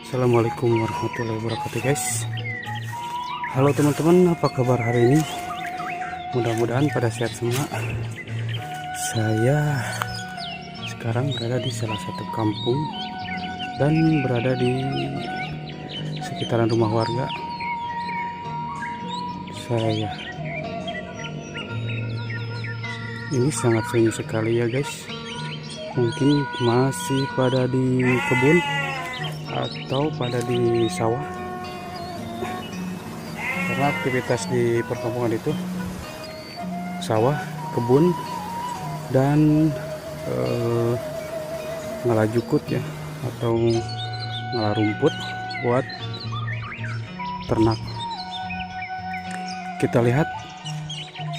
Assalamualaikum warahmatullahi wabarakatuh guys. Halo teman-teman, apa kabar hari ini? Mudah-mudahan pada sehat semua. Saya sekarang berada di salah satu kampung dan berada di sekitaran rumah warga. Ini sangat sunyi sekali ya guys. Mungkin masih pada di kebun atau pada di sawah, karena aktivitas di perkampungan itu sawah, kebun, dan ngalah jukut ya, atau ngalah rumput buat ternak. Kita lihat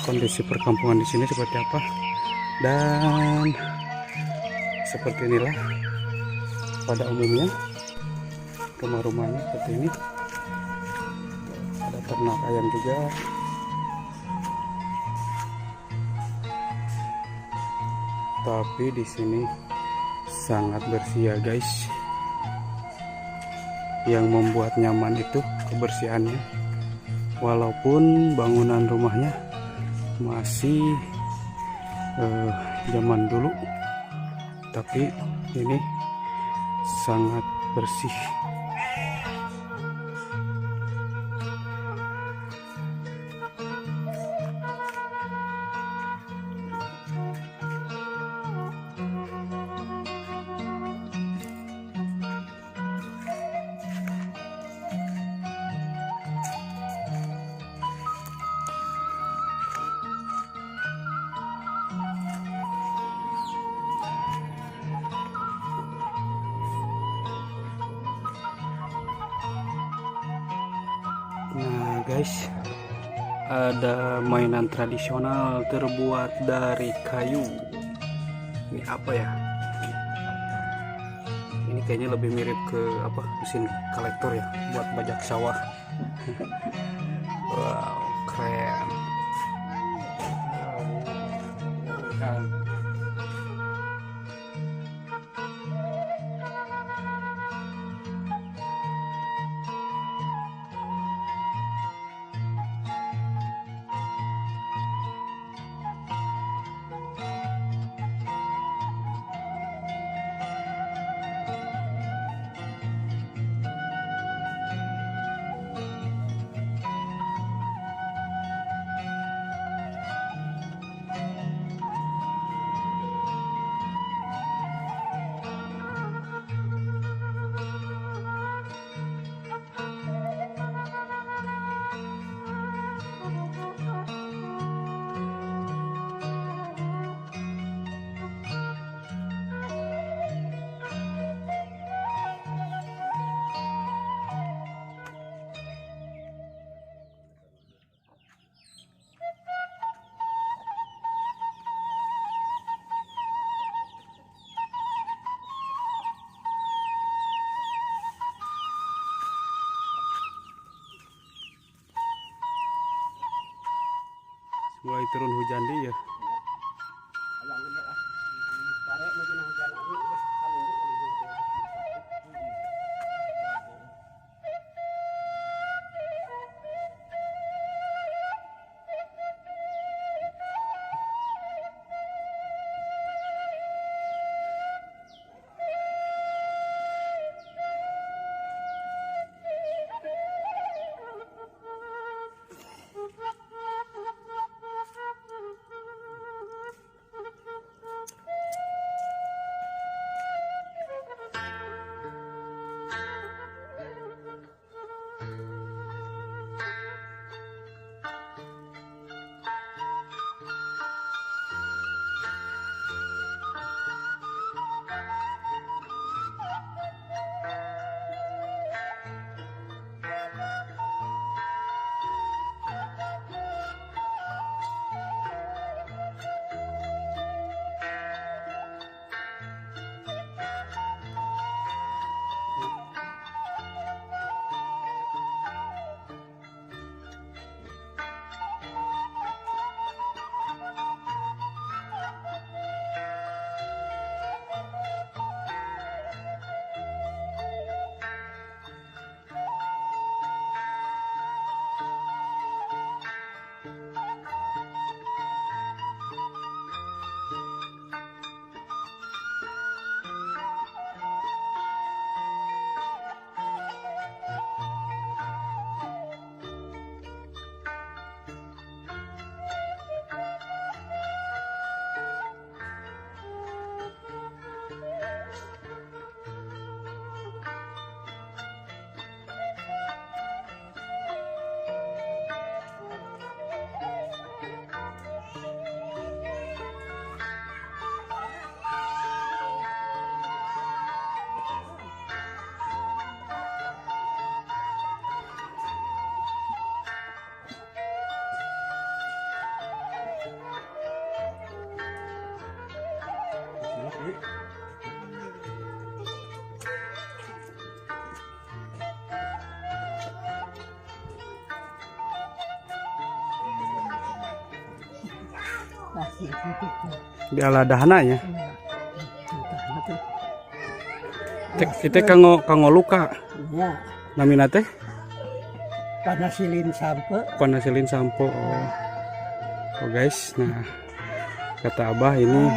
kondisi perkampungan di sini seperti apa, dan seperti inilah pada umumnya rumah-rumahnya seperti ini. Ada ternak ayam juga. Tapi di sini sangat bersih ya guys. Yang membuat nyaman itu kebersihannya. Walaupun bangunan rumahnya masih zaman dulu, tapi ini sangat bersih. Nah guys, ada mainan tradisional terbuat dari kayu. Ini apa ya? Ini kayaknya lebih mirip ke apa, mesin kolektor ya, buat bajak sawah. Wow, keren. Mulai turun hujan di ya. Di ala dahana ya. Kita kanggo luka. Ya, Namina teh panasilin sampe. panasilin sampo. Oh. Oh guys, nah kata Abah ini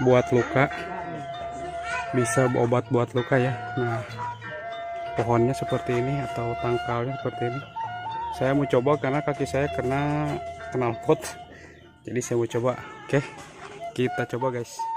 buat luka, bisa obat buat luka ya. Nah pohonnya seperti ini atau tangkalnya seperti ini. Saya mau coba karena kaki saya kena knalpot, jadi saya mau coba. Oke, kita coba guys.